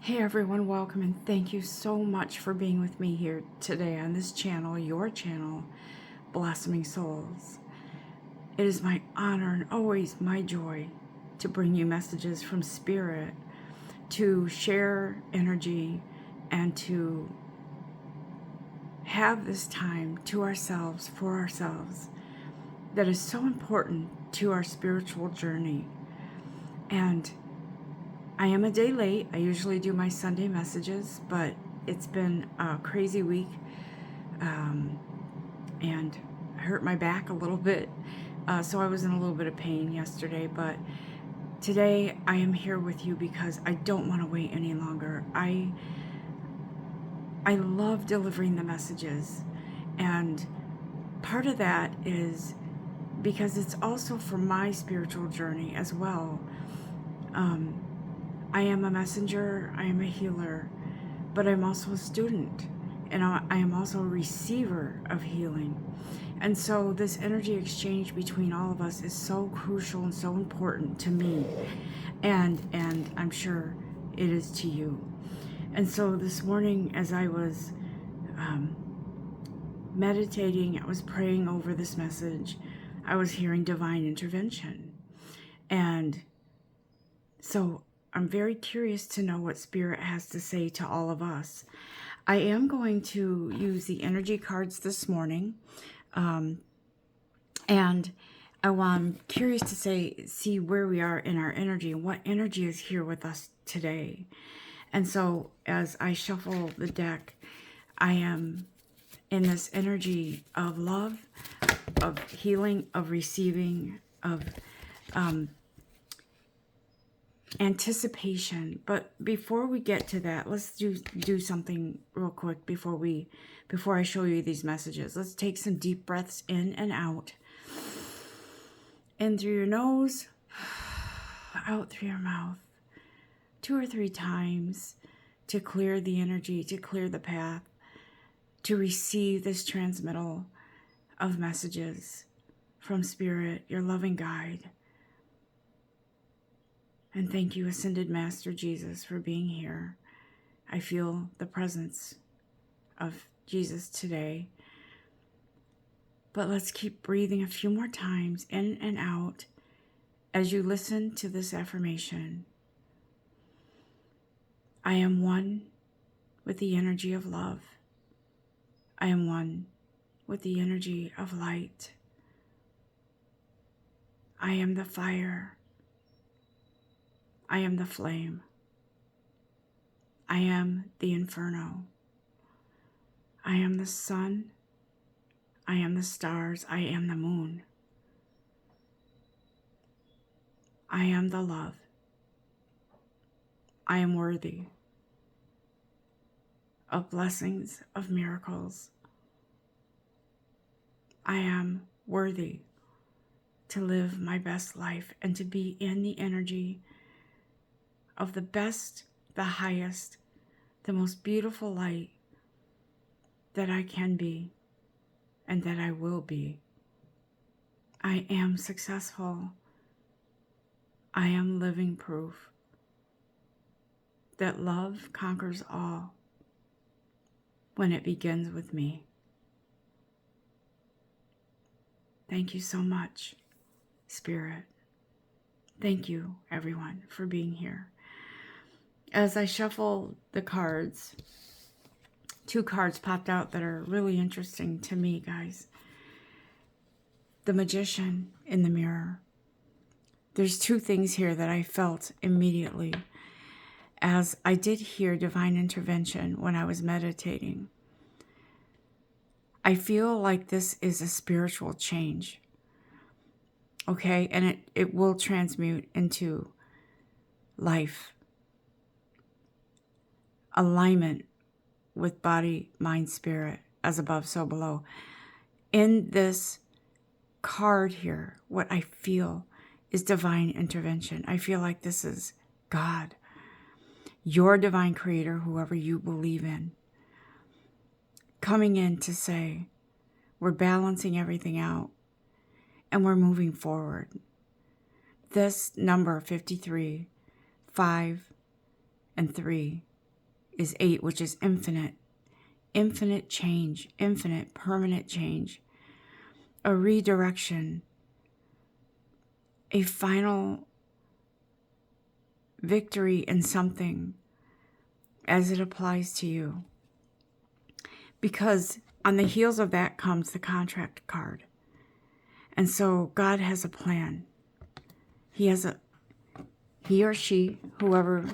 Hey everyone, welcome and thank you so much for being with me here today on this channel, your channel, Blossoming Souls. It is my honor and always my joy to bring you messages from Spirit, to share energy, and to have this time to ourselves, for ourselves, that is so important to our spiritual journey. And I am a day late. I usually do my Sunday messages, but it's been a crazy week, and I hurt my back a little bit, so I was in a little bit of pain yesterday. But today I am here with you because I don't want to wait any longer. I love delivering the messages, and part of that is because it's also for my spiritual journey as well. I am a messenger, I am a healer, but I'm also a student, and I am also a receiver of healing. And so this energy exchange between all of us is so crucial and so important to me, and I'm sure it is to you. And so this morning, as I was meditating, I was praying over this message, I was hearing divine intervention. And so I'm very curious to know what Spirit has to say to all of us. I am going to use the energy cards this morning. And I'm curious to see where we are in our energy and what energy is here with us today. And so as I shuffle the deck, I am in this energy of love, of healing, of receiving, of anticipation. But before we get to that, let's do something real quick before I show you these messages. Let's take some deep breaths in and out. In through your nose, out through your mouth, 2 or 3 times, to clear the energy, to clear the path, to receive this transmittal of messages from Spirit, your loving guide. And thank you, Ascended Master Jesus, for being here. I feel the presence of Jesus today. But let's keep breathing a few more times in and out as you listen to this affirmation. I am one with the energy of love. I am one with the energy of light. I am the fire. I am the flame. I am the inferno. I am the sun. I am the stars. I am the moon. I am the love. I am worthy of blessings, of miracles. I am worthy to live my best life and to be in the energy of the best, the highest, the most beautiful light that I can be and that I will be. I am successful. I am living proof that love conquers all when it begins with me. Thank you so much, Spirit. Thank you, everyone, for being here. As I shuffle the cards, 2 cards popped out that are really interesting to me, guys. The Magician in the mirror. There's 2 things here that I felt immediately as I did hear divine intervention when I was meditating. I feel like this is a spiritual change, okay? And it will transmute into life. Alignment with body, mind, spirit, as above, so below. In this card here, what I feel is divine intervention. I feel like this is God, your divine creator, whoever you believe in, coming in to say, we're balancing everything out and we're moving forward. This number 53, 5, and 3 is 8, which is infinite. Infinite change, infinite permanent change, a redirection, a final victory in something as it applies to you. Because on the heels of that comes the contract card. And so God has a plan. He or she, whoever,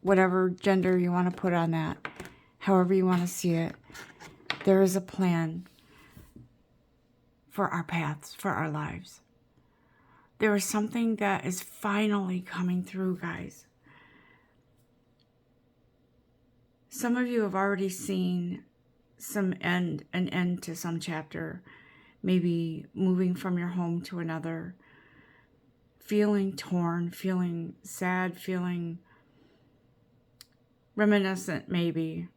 whatever gender you want to put on that, however you want to see it, there is a plan for our paths, for our lives. There is something that is finally coming through, guys. Some of you have already seen an end to some chapter, maybe moving from your home to another, feeling torn, feeling sad, feeling reminiscent maybe,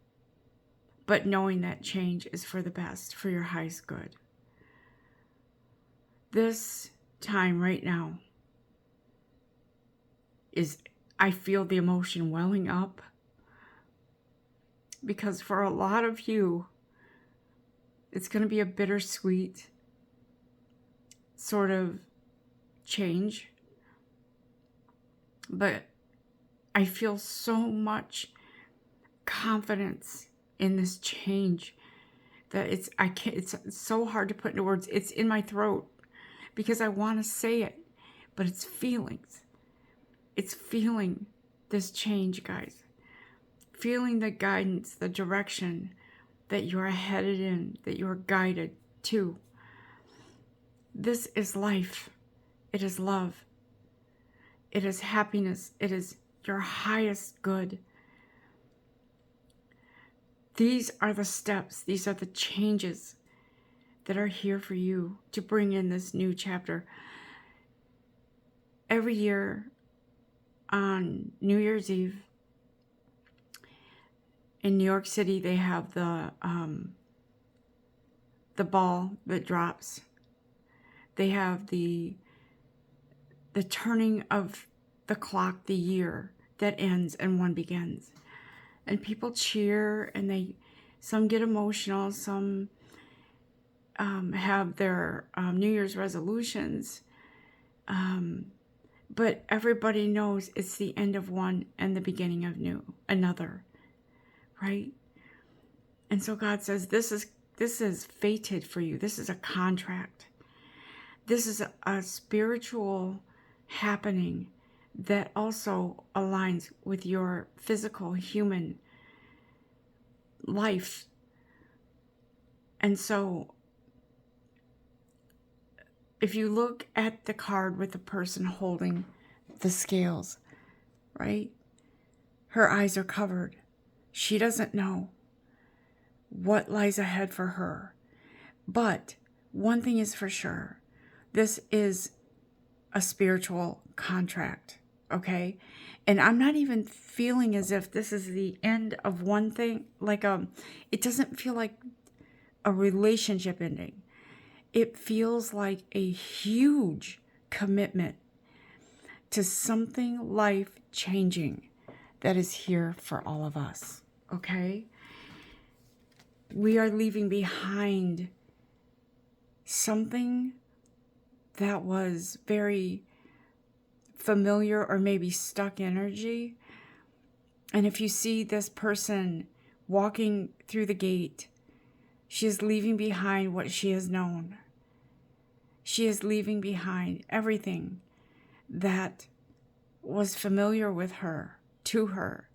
but knowing that change is for the best, for your highest good. This time right now I feel the emotion welling up, because for a lot of you, it's going to be a bittersweet sort of change. But I feel so much confidence in this change that it's so hard to put into words. It's in my throat because I want to say it, but it's feelings. It's feeling this change, guys. Feeling the guidance, the direction that you are headed in, that you are guided to. This is life. It is love. It is happiness. It is your highest good. These are the steps. These are the changes that are here for you to bring in this new chapter. Every year on New Year's Eve in New York City, they have the ball that drops. They have the turning of the clock, the year that ends and one begins. And people cheer, and some get emotional, some have their New Year's resolutions. But everybody knows it's the end of one and the beginning of another, right? And so God says, this is fated for you. This is a contract. This is a spiritual happening that also aligns with your physical human life. And so if you look at the card with the person holding the scales, right? Her eyes are covered. She doesn't know what lies ahead for her. But one thing is for sure. This is a spiritual contract, okay? And I'm not even feeling as if this is the end of one thing. It doesn't feel like a relationship ending. It feels like a huge commitment to something life-changing that is here for all of us, okay? We are leaving behind something that was very familiar or maybe stuck energy. And if you see this person walking through the gate, she is leaving behind what she has known. She is leaving behind everything that was familiar with her, to her.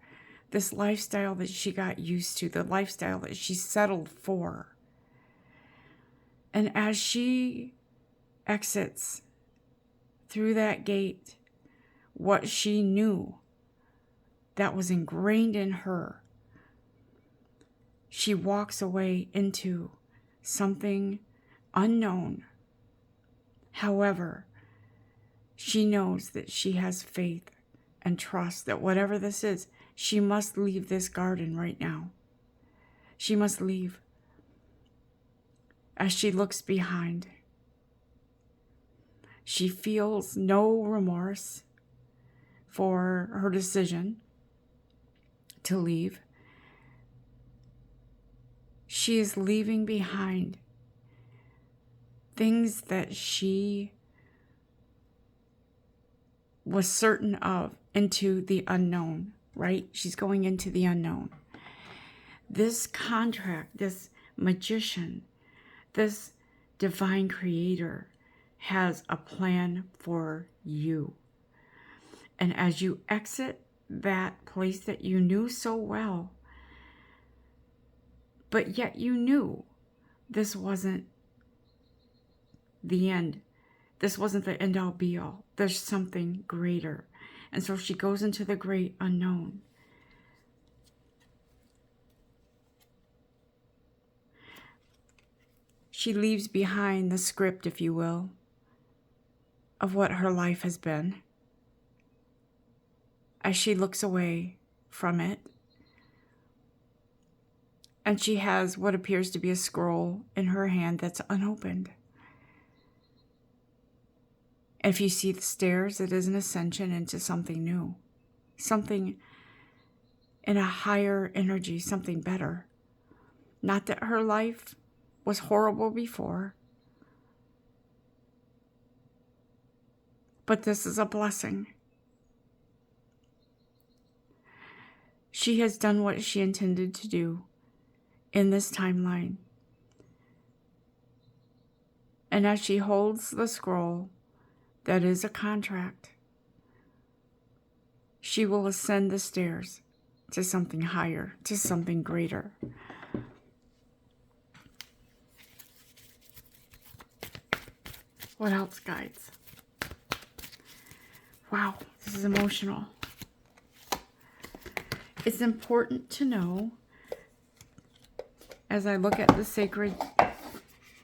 This lifestyle that she got used to, the lifestyle that she settled for. And as she exits through that gate, what she knew that was ingrained in her, she walks away into something unknown. However, she knows that she has faith and trust that whatever this is, she must leave this garden right now. She must leave. As she looks behind, she feels no remorse for her decision to leave. She is leaving behind things that she was certain of into the unknown, right? She's going into the unknown. This contract, this magician, this divine creator has a plan for you. And as you exit that place that you knew so well, but yet you knew this wasn't the end. This wasn't the end all be all. There's something greater. And so she goes into the great unknown. She leaves behind the script, if you will, of what her life has been. As she looks away from it, and she has what appears to be a scroll in her hand that's unopened. If you see the stairs, it is an ascension into something new, something in a higher energy, something better. Not that her life was horrible before, but this is a blessing. She has done what she intended to do in this timeline. And as she holds the scroll, that is a contract, she will ascend the stairs to something higher, to something greater. What else, guides? Wow, this is emotional. It's important to know, as I look at the sacred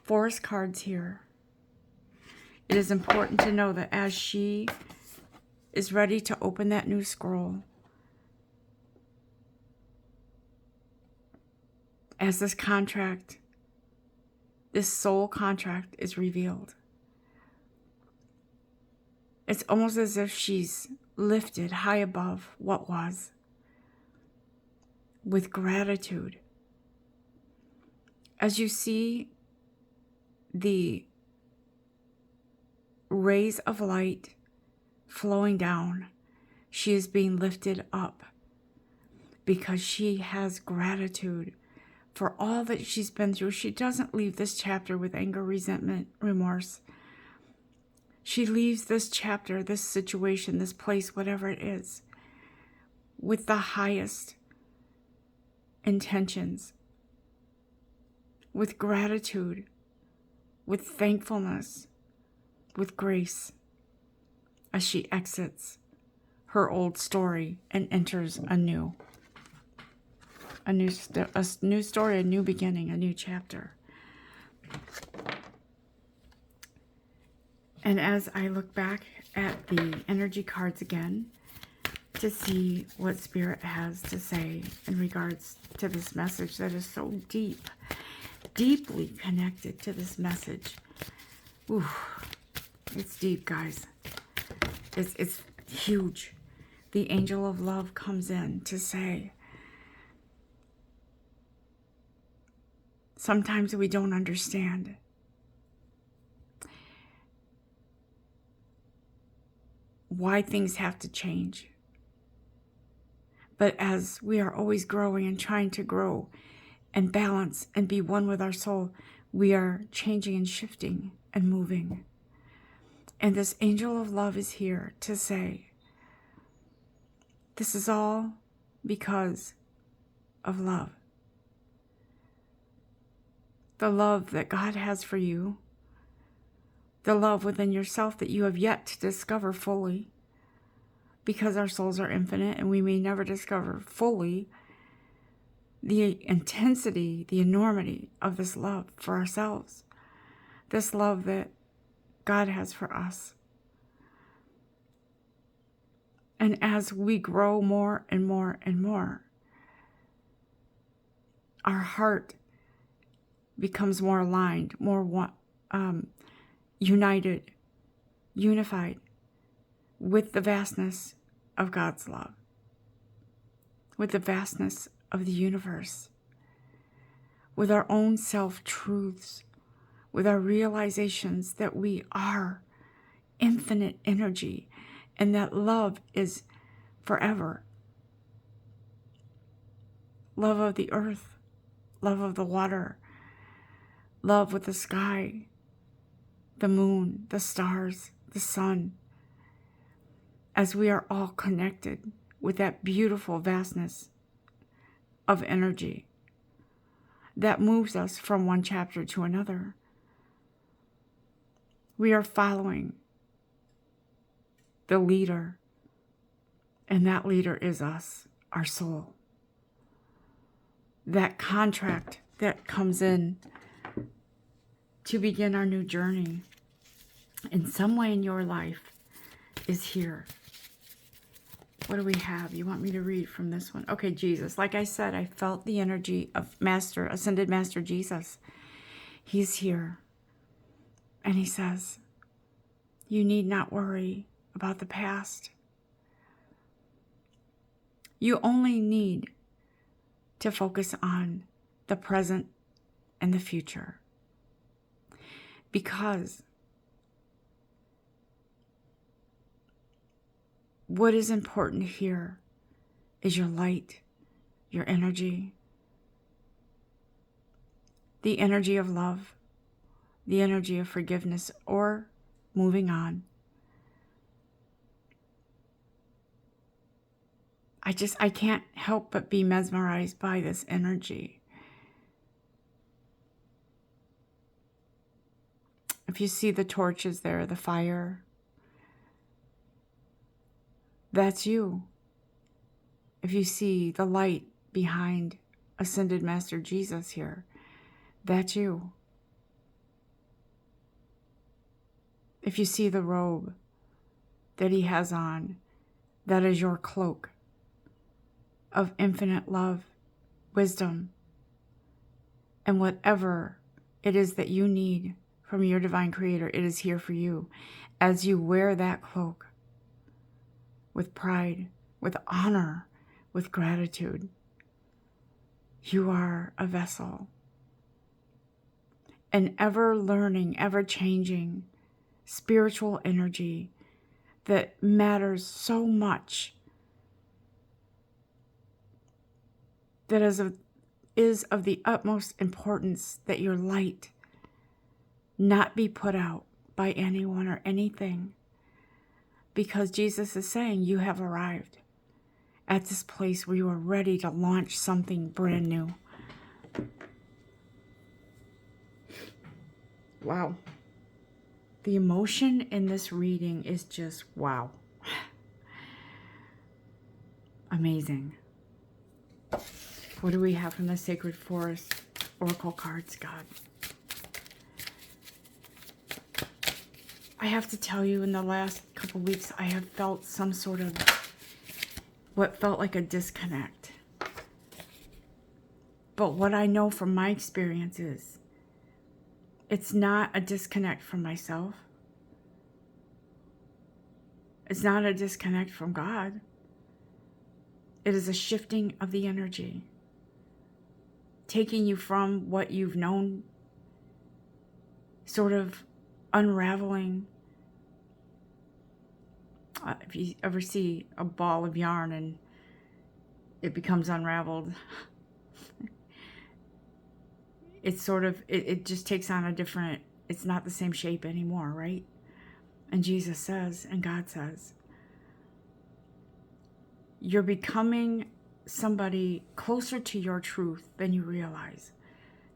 forest cards here, it is important to know that as she is ready to open that new scroll, as this contract, this soul contract is revealed, it's almost as if she's lifted high above what was with gratitude. As you see the rays of light flowing down, she is being lifted up because she has gratitude for all that she's been through. She doesn't leave this chapter with anger, resentment, remorse. She leaves this chapter, this situation, this place, whatever it is, with the highest intentions, with gratitude, with thankfulness, with grace, as she exits her old story and enters a new story, a new beginning, a new chapter. And as I look back at the energy cards again to see what Spirit has to say in regards to this message that is so deep, deeply connected to this message. Ooh, it's deep, guys. It's huge. The angel of love comes in to say, sometimes we don't understand. Why things have to change. But as we are always growing and trying to grow and balance and be one with our soul, we are changing and shifting and moving. And this angel of love is here to say, this is all because of love. The love that God has for you, the love within yourself that you have yet to discover fully, because our souls are infinite and we may never discover fully the intensity, the enormity of this love for ourselves, this love that God has for us. And as we grow more and more and more, our heart becomes more aligned, more united, unified with the vastness of God's love, with the vastness of the universe, with our own self-truths, with our realizations that we are infinite energy and that love is forever. Love of the earth, love of the water, love with the sky, the moon, the stars, the sun, as we are all connected with that beautiful vastness of energy that moves us from one chapter to another. We are following the leader, and that leader is us, our soul. That contract that comes in to begin our new journey in some way in your life is here. What do we have? You want me to read from this one? Okay, Jesus. Like I said, I felt the energy of Ascended Master Jesus. He's here. And he says, you need not worry about the past. You only need to focus on the present and the future. Because what is important here is your light, your energy, the energy of love, the energy of forgiveness, or moving on. I can't help but be mesmerized by this energy. If you see the torches there, the fire, that's you. If you see the light behind Ascended Master Jesus here, that's you. If you see the robe that he has on, that is your cloak of infinite love, wisdom, and whatever it is that you need from your divine creator, it is here for you. As you wear that cloak with pride, with honor, with gratitude, you are a vessel, an ever learning, ever changing spiritual energy that matters so much, that is of the utmost importance that your light not be put out by anyone or anything. Because Jesus is saying you have arrived at this place where you are ready to launch something brand new. Wow. The emotion in this reading is just wow. Amazing. What do we have from the Sacred Forest Oracle cards, God? I have to tell you, in the last couple weeks, I have felt some sort of what felt like a disconnect. But what I know from my experience is it's not a disconnect from myself. It's not a disconnect from God. It is a shifting of the energy, taking you from what you've known, sort of unraveling. If you ever see a ball of yarn and it becomes unraveled, it's sort of, it just takes on a different, it's not the same shape anymore, right? And Jesus says, and God says, you're becoming somebody closer to your truth than you realize.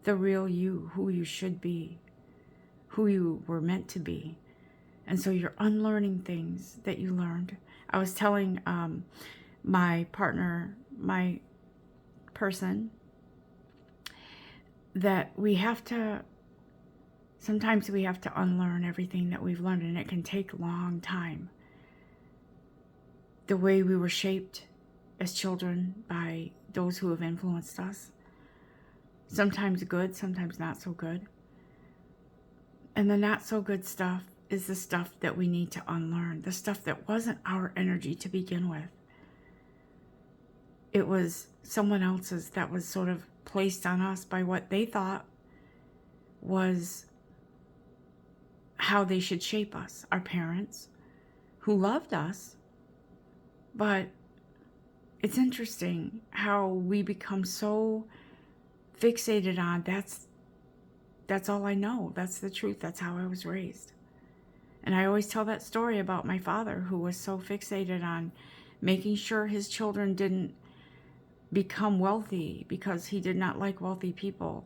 The real you, who you should be, who you were meant to be. And so you're unlearning things that you learned. I was telling my partner, my person, that sometimes we have to unlearn everything that we've learned, and it can take a long time. The way we were shaped as children by those who have influenced us. Sometimes good, sometimes not so good. And the not so good stuff is the stuff that we need to unlearn. The stuff that wasn't our energy to begin with. It was someone else's that was sort of placed on us by what they thought was how they should shape us, our parents, who loved us. But it's interesting how we become so fixated on that's all I know. That's the truth. That's how I was raised. And I always tell that story about my father, who was so fixated on making sure his children didn't become wealthy because he did not like wealthy people.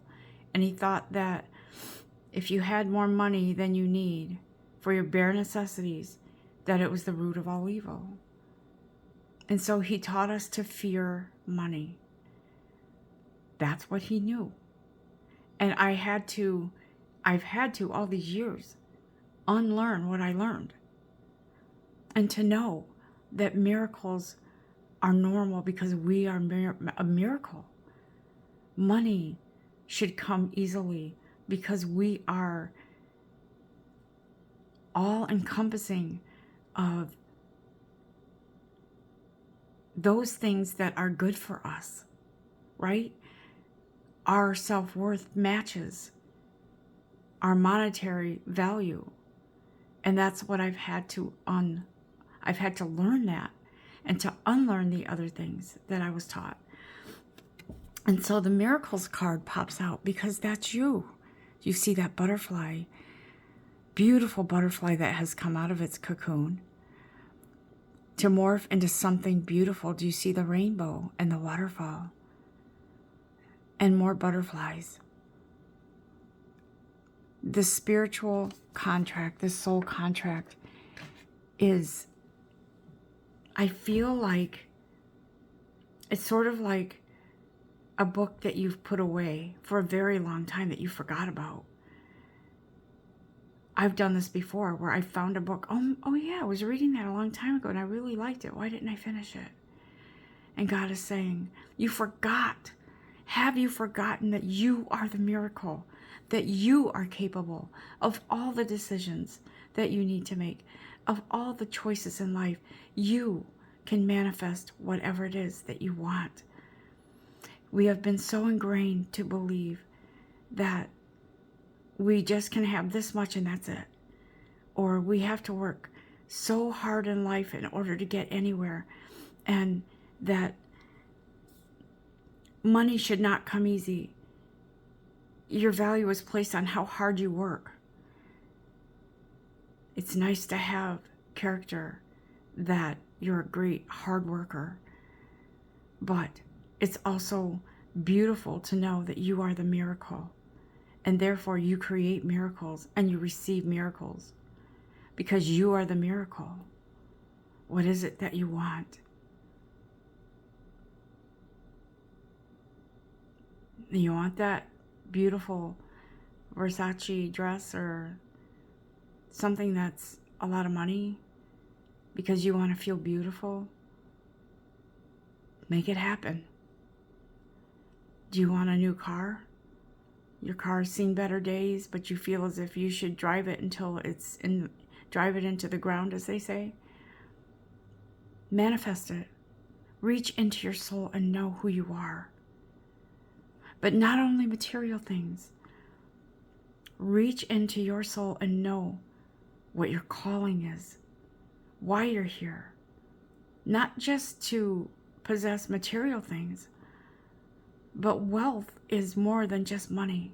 And he thought that if you had more money than you need for your bare necessities, that it was the root of all evil. And so he taught us to fear money. That's what he knew. And I've had to all these years unlearn what I learned. And to know that miracles are normal because we are a miracle. Money should come easily because we are all encompassing of those things that are good for us, right? Our self-worth matches our monetary value. And that's what I've had to learn that and to unlearn the other things that I was taught. And so the miracles card pops out because that's you. You see that butterfly, beautiful butterfly that has come out of its cocoon to morph into something beautiful. Do you see the rainbow and the waterfall and more butterflies? The spiritual contract, the soul contract is, I feel like it's sort of like a book that you've put away for a very long time that you forgot about. I've done this before where I found a book. Oh yeah, I was reading that a long time ago and I really liked it. Why didn't I finish it? And God is saying, you forgot. Have you forgotten that you are the miracle? That you are capable of all the decisions that you need to make, of all the choices in life. You can manifest whatever it is that you want. We have been so ingrained to believe that we just can have this much and that's it. Or we have to work so hard in life in order to get anywhere. And that money should not come easy. Your value is placed on how hard you work. It's nice to have character that you're a great hard worker. But it's also beautiful to know that you are the miracle. And therefore you create miracles and you receive miracles because you are the miracle. What is it that you want? You want that beautiful Versace dress or something that's a lot of money because you want to feel beautiful? Make it happen. Do you want a new car? Your car's seen better days, but you feel as if you should drive it drive it into the ground, as they say. Manifest it. Reach into your soul and know who you are. But not only material things. Reach into your soul and know what your calling is, why you're here. Not just to possess material things, but wealth is more than just money.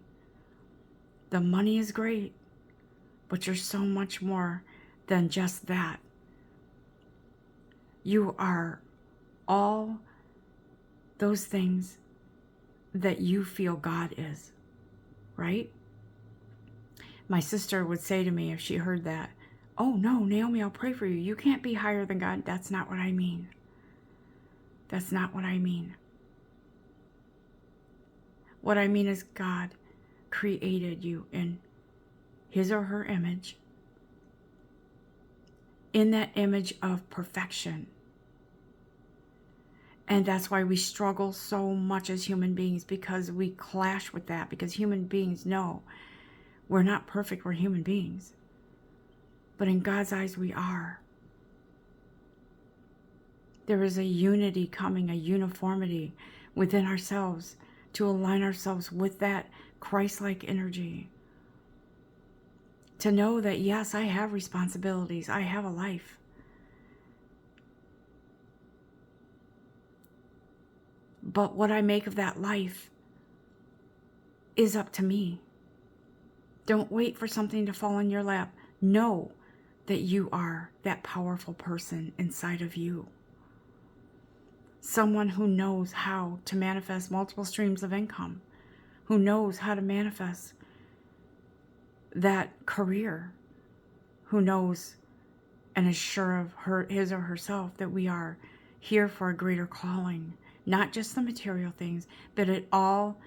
The money is great, but you're so much more than just that. You are all those things that you feel God is, right? My sister would say to me if she heard that, oh no, Naomi, I'll pray for you. You can't be higher than God. That's not what I mean. That's not what I mean. What I mean is God created you in his or her image, in that image of perfection. And that's why we struggle so much as human beings, because we clash with that, because human beings know we're not perfect, we're human beings. But in God's eyes, we are. There is a unity coming, a uniformity within ourselves to align ourselves with that Christ-like energy. To know that, yes, I have responsibilities. I have a life. But what I make of that life is up to me. Don't wait for something to fall in your lap. Know that you are that powerful person inside of you. Someone who knows how to manifest multiple streams of income, who knows how to manifest that career, who knows and is sure of his or herself that we are here for a greater calling, not just the material things, but it all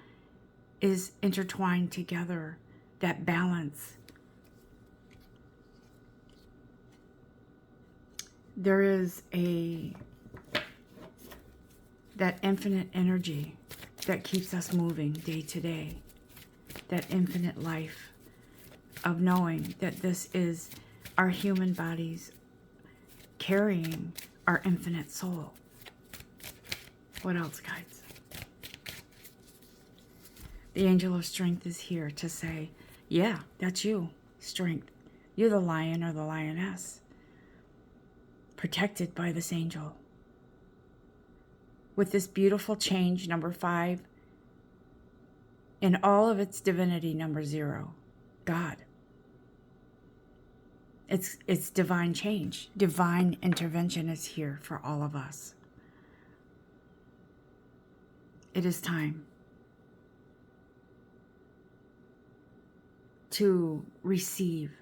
is intertwined together, that balance. There is that infinite energy that keeps us moving day to day, that infinite life of knowing that this is our human bodies carrying our infinite soul. What else, guides? The angel of strength is here to say, yeah, that's you, strength. You're the lion or the lioness, protected by this angel. With this beautiful change, number 5, in all of its divinity, number 0, God. It's divine change. Divine intervention is here for all of us. It is time to receive.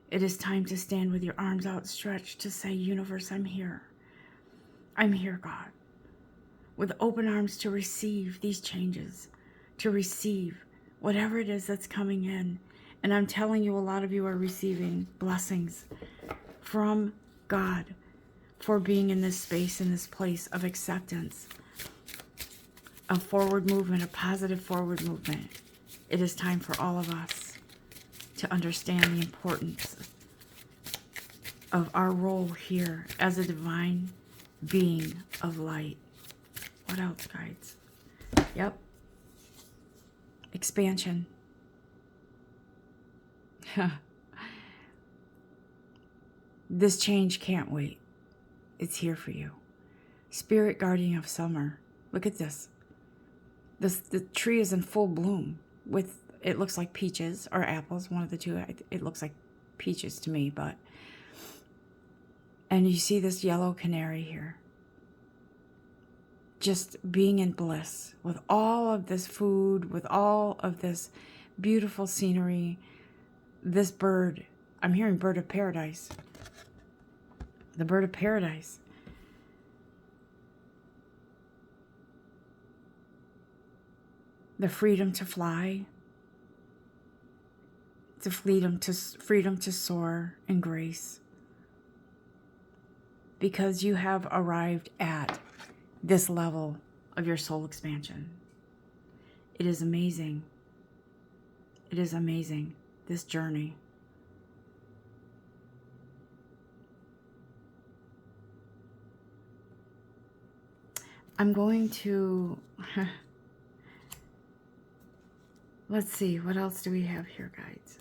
It is time to stand with your arms outstretched to say, universe, I'm here. I'm here, God. With open arms to receive these changes, to receive whatever it is that's coming in. And I'm telling you, a lot of you are receiving blessings from God for being in this space, in this place of acceptance, of forward movement, a positive forward movement. It is time for all of us to understand the importance of our role here as a divine being of light. What else, guides? Yep. Expansion. This change can't wait. It's here for you. Spirit guardian of summer. Look at this. The tree is in full bloom with, it looks like peaches or apples, one of the two. It looks like peaches to me, but. And you see this yellow canary here. Just being in bliss with all of this food, with all of this beautiful scenery. This bird, I'm hearing bird of paradise. The bird of paradise. The freedom to fly. The freedom to soar in grace. Because you have arrived at this level of your soul expansion. It is amazing. It is amazing, this journey. I'm going to, let's see, what else do we have here, guides?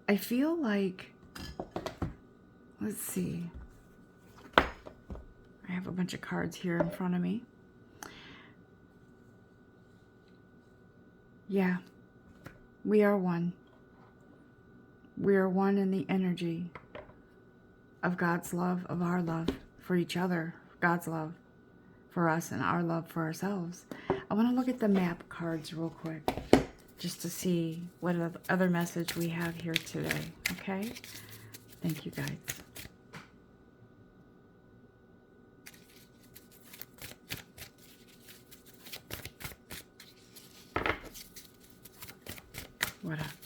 I feel like, let's see. I have a bunch of cards here in front of me. Yeah, we are one. We are one in the energy of God's love, of our love for each other, God's love for us and our love for ourselves. I want to look at the map cards real quick just to see what other message we have here today, okay? Thank you, guys.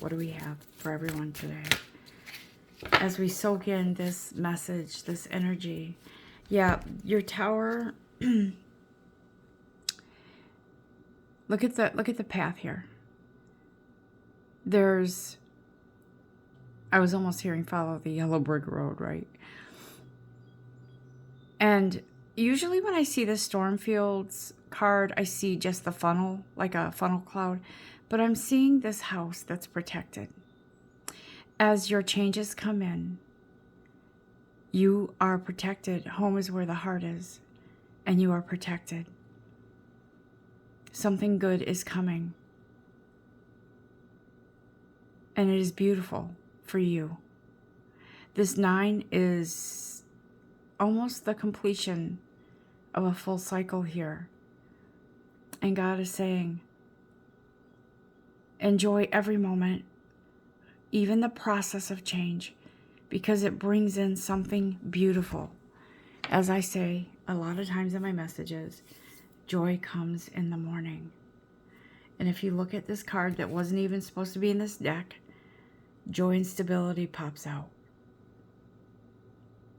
What do we have for everyone today? As we soak in this message, this energy. Yeah, your tower. Look at the path here. I was almost hearing follow the yellow brick road, right? And usually when I see the storm fields card, I see just the funnel, like a funnel cloud. But I'm seeing this house that's protected. As your changes come in, you are protected. Home is where the heart is, and you are protected. Something good is coming, and it is beautiful for you. This 9 is almost the completion of a full cycle here. And God is saying, enjoy every moment, even the process of change, because it brings in something beautiful. As I say a lot of times in my messages, joy comes in the morning. And if you look at this card that wasn't even supposed to be in this deck, joy and stability pops out.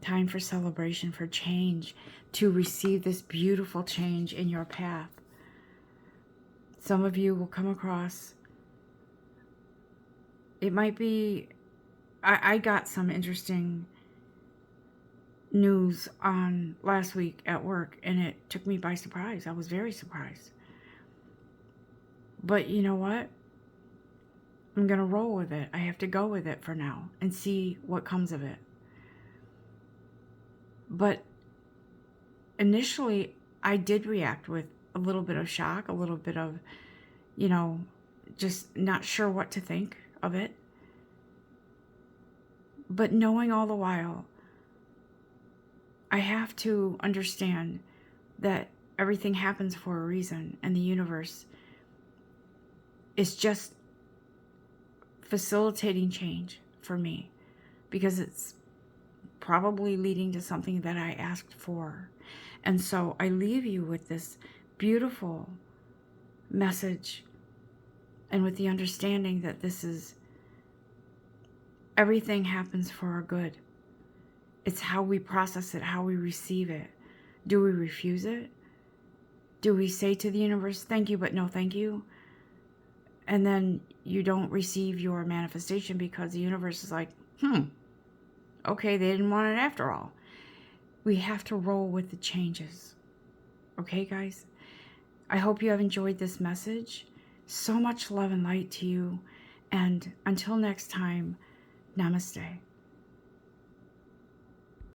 Time for celebration, for change, to receive this beautiful change in your path. Some of you will come across, it might be, I got some interesting news on last week at work, and it took me by surprise. I was very surprised. But you know what? I'm going to roll with it. I have to go with it for now and see what comes of it. But initially, I did react with a little bit of shock, a little bit of, just not sure what to think of it. But knowing all the while, I have to understand that everything happens for a reason, and the universe is just facilitating change for me, because it's probably leading to something that I asked for. And so I leave you with this beautiful message, and with the understanding that this is, everything happens for our good. It's how we process it, how we receive it. Do we refuse it? Do we say to the universe, thank you, but no thank you? And then you don't receive your manifestation because the universe is like, okay, they didn't want it after all. We have to roll with the changes. Okay, guys? I hope you have enjoyed this message. So much love and light to you. And until next time, namaste.